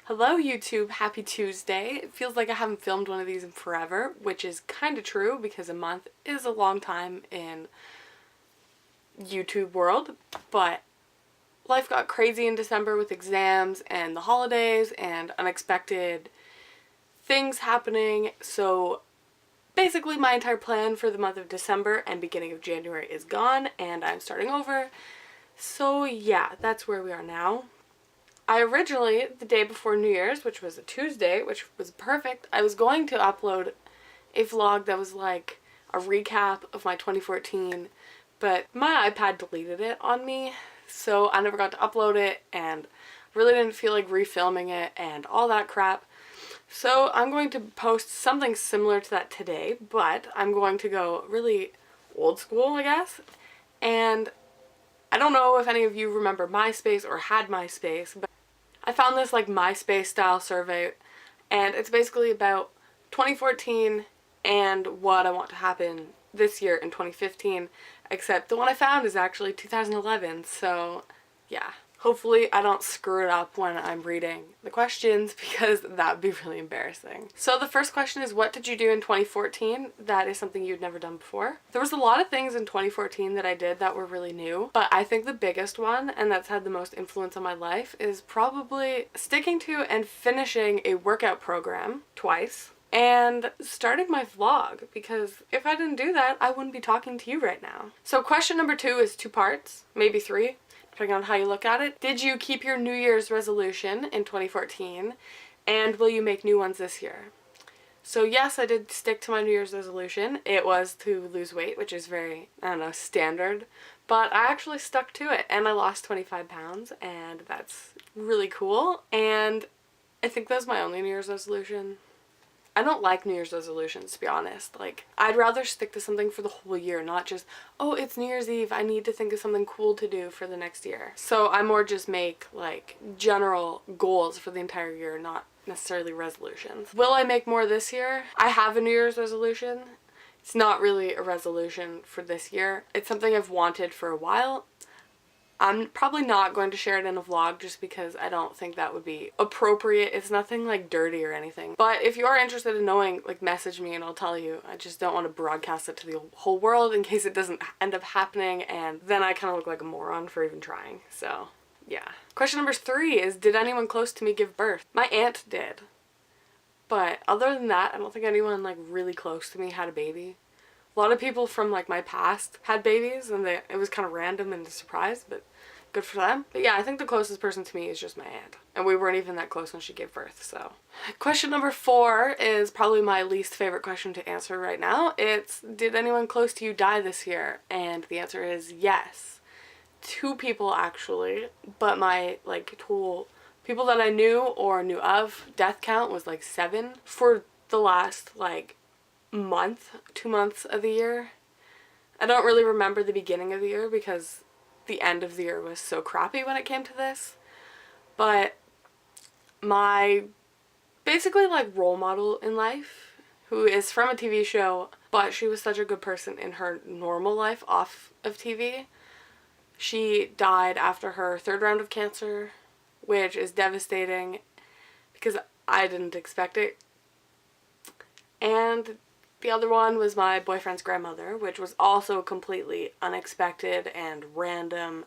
Hello YouTube, happy Tuesday. It feels like I haven't filmed one of these in forever, which is kind of true because a month is a long time in YouTube world, but life got crazy in December with exams and the holidays and unexpected things happening, so basically my entire plan for the month of December and beginning of January is gone and I'm starting over. So yeah, that's where we are now. I originally, the day before New Year's, which was a Tuesday, which was perfect, I was going to upload a vlog that was like a recap of my 2014, but my iPad deleted it on me, so I never got to upload it and really didn't feel like refilming it and all that crap. So I'm going to post something similar to that today, but I'm going to go really old school, I guess. And I don't know if any of you remember MySpace or had MySpace, but I found this like MySpace style survey, and it's basically about 2014 and what I want to happen this year in 2015, except the one I found is actually 2011, so yeah. Hopefully I don't screw it up when I'm reading the questions because that would be really embarrassing. So the first question is, what did you do in 2014 that is something you'd never done before? There was a lot of things in 2014 that I did that were really new, but I think the biggest one, and that's had the most influence on my life, is probably sticking to and finishing a workout program twice and starting my vlog, because if I didn't do that, I wouldn't be talking to you right now. So question number 2 is 2 parts, maybe 3. Depending on how you look at it. Did you keep your New Year's resolution in 2014, and will you make new ones this year? So yes, I did stick to my New Year's resolution. It was to lose weight, which is very, I don't know, standard, but I actually stuck to it and I lost 25 pounds and that's really cool, and I think that was my only New Year's resolution. I don't like New Year's resolutions, to be honest. Like, I'd rather stick to something for the whole year, not just, oh, it's New Year's Eve, I need to think of something cool to do for the next year. So I more just make, like, general goals for the entire year, not necessarily resolutions. Will I make more this year? I have a New Year's resolution. It's not really a resolution for this year. It's something I've wanted for a while. I'm probably not going to share it in a vlog just because I don't think that would be appropriate. It's nothing like dirty or anything. But if you are interested in knowing, like, message me and I'll tell you. I just don't want to broadcast it to the whole world in case it doesn't end up happening and then I kind of look like a moron for even trying. So yeah. Question number 3 is, did anyone close to me give birth? My aunt did. But other than that, I don't think anyone like really close to me had a baby. A lot of people from like my past had babies and it was kind of random and a surprise, but good for them. But yeah, I think the closest person to me is just my aunt. And we weren't even that close when she gave birth, so. Question number 4 is probably my least favorite question to answer right now. It's, did anyone close to you die this year? And the answer is yes. 2 people actually, but my like total people that I knew or knew of, death count was like 7 for the last like month, 2 months of the year. I don't really remember the beginning of the year because the end of the year was so crappy when it came to this, but my basically like role model in life, who is from a TV show, but she was such a good person in her normal life off of TV, she died after her 3rd round of cancer, which is devastating because I didn't expect it. And the other one was my boyfriend's grandmother, which was also completely unexpected and random,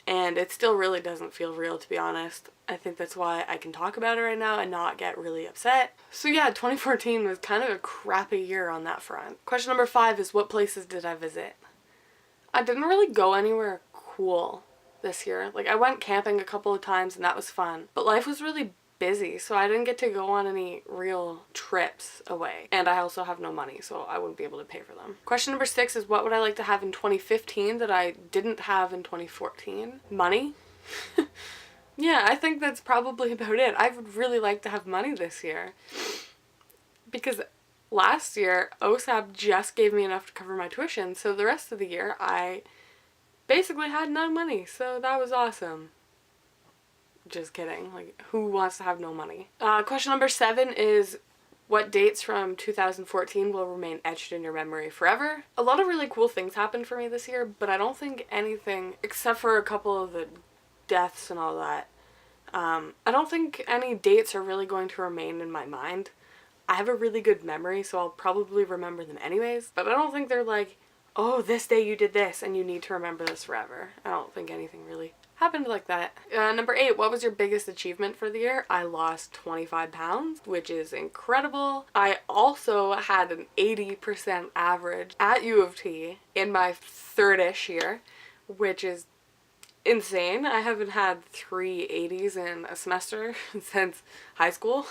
and it still really doesn't feel real, to be honest. I think that's why I can talk about it right now and not get really upset. So yeah, 2014 was kind of a crappy year on that front. Question number 5 is, what places did I visit? I didn't really go anywhere cool this year. Like, I went camping a couple of times and that was fun, but life was really busy, so I didn't get to go on any real trips away, and I also have no money, so I wouldn't be able to pay for them. Question number 6 is, what would I like to have in 2015 that I didn't have in 2014? Money. Yeah, I think that's probably about it. I would really like to have money this year because last year OSAP just gave me enough to cover my tuition, so the rest of the year I basically had no money, so that was awesome. Just kidding. Like, who wants to have no money? Question number 7 is, what dates from 2014 will remain etched in your memory forever? A lot of really cool things happened for me this year, but I don't think anything, except for a couple of the deaths and all that, I don't think any dates are really going to remain in my mind. I have a really good memory, so I'll probably remember them anyways, but I don't think they're like, oh, this day you did this and you need to remember this forever. I don't think anything really happened like that. Number 8, what was your biggest achievement for the year? I lost 25 pounds, which is incredible. I also had an 80% average at U of T in my third-ish year, which is insane. I haven't had 3 80s in a semester since high school.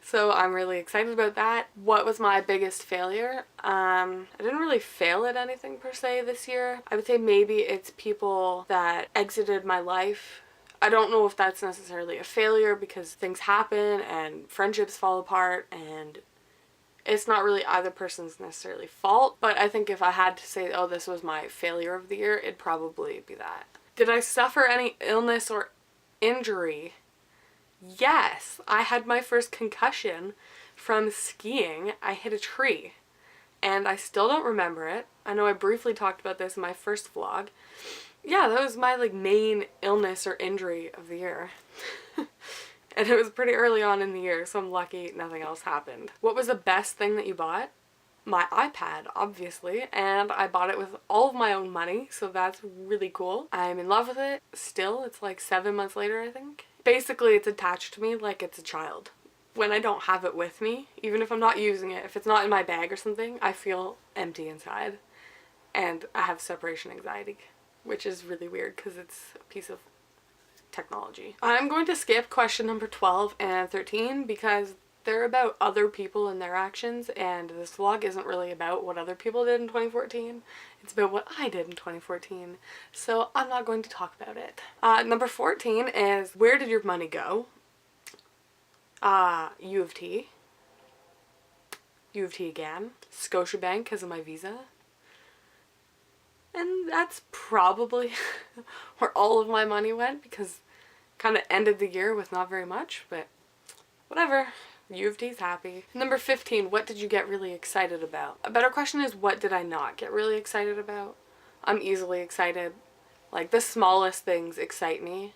So I'm really excited about that. What was my biggest failure? I didn't really fail at anything per se this year. I would say maybe it's people that exited my life. I don't know if that's necessarily a failure because things happen and friendships fall apart and it's not really either person's necessarily fault. But I think if I had to say, oh, this was my failure of the year, it'd probably be that. Did I suffer any illness or injury? Yes, I had my first concussion from skiing. I hit a tree and I still don't remember it. I know I briefly talked about this in my first vlog. Yeah, that was my main illness or injury of the year. And it was pretty early on in the year, so I'm lucky nothing else happened. What was the best thing that you bought? My iPad, obviously, and I bought it with all of my own money, so that's really cool. I'm in love with it still. It's like 7 months later, I think. Basically, it's attached to me like it's a child. When I don't have it with me, even if I'm not using it, if it's not in my bag or something, I feel empty inside. And I have separation anxiety, which is really weird because it's a piece of technology. I'm going to skip question number 12 and 13 because they're about other people and their actions, and this vlog isn't really about what other people did in 2014. It's about what I did in 2014, so I'm not going to talk about it. Number 14 is, where did your money go? U of T. U of T again. Scotiabank because of my visa. And that's probably where all of my money went because kind of ended the year with not very much, but whatever. U of T's happy. Number 15, what did you get really excited about? A better question is, what did I not get really excited about? I'm easily excited. Like, the smallest things excite me.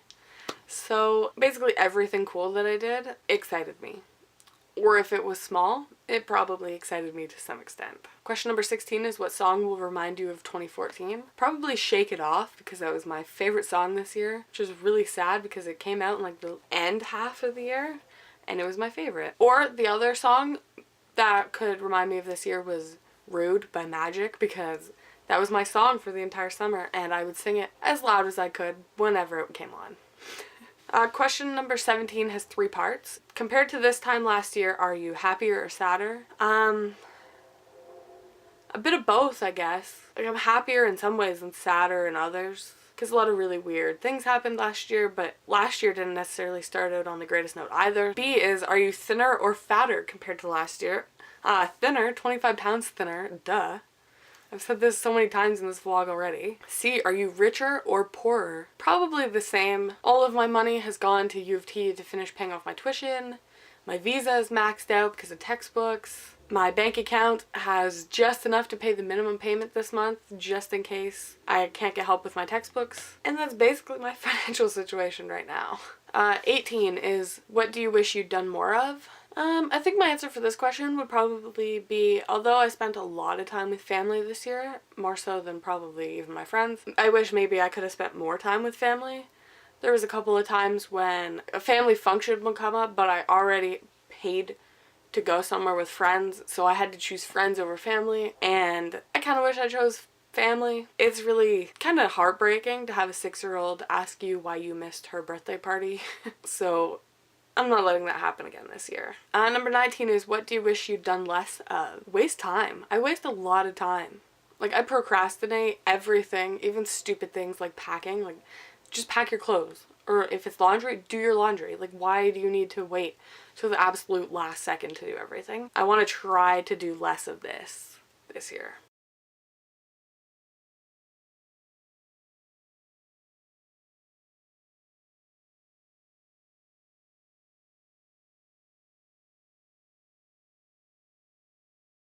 So basically everything cool that I did excited me. Or if it was small, it probably excited me to some extent. Question number 16 is, what song will remind you of 2014? Probably Shake It Off, because that was my favorite song this year, which is really sad because it came out in the end half of the year. And it was my favorite. Or the other song that could remind me of this year was Rude by Magic, because that was my song for the entire summer and I would sing it as loud as I could whenever it came on. Question number 17 has 3 parts. Compared to this time last year, are you happier or sadder? A bit of both, I guess. I'm happier in some ways and sadder in others. Because a lot of really weird things happened last year, but last year didn't necessarily start out on the greatest note either. B is, are you thinner or fatter compared to last year? Thinner, 25 pounds thinner, duh. I've said this so many times in this vlog already. C, are you richer or poorer? Probably the same. All of my money has gone to U of T to finish paying off my tuition. My visa is maxed out because of textbooks. My bank account has just enough to pay the minimum payment this month, just in case I can't get help with my textbooks. And that's basically my financial situation right now. 18 is, what do you wish you'd done more of? I think my answer for this question would probably be, although I spent a lot of time with family this year, more so than probably even my friends, I wish maybe I could have spent more time with family. There was a couple of times when a family function would come up, but I already paid to go somewhere with friends, so I had to choose friends over family, and I kind of wish I chose family. It's really kind of heartbreaking to have a 6-year-old ask you why you missed her birthday party. So I'm not letting that happen again this year. Number 19 is, what do you wish you'd done less of? Waste time. I waste a lot of time. I procrastinate everything, even stupid things like packing. Just pack your clothes. Or if it's laundry, do your laundry. Why do you need to wait till the absolute last second to do everything? I want to try to do less of this year.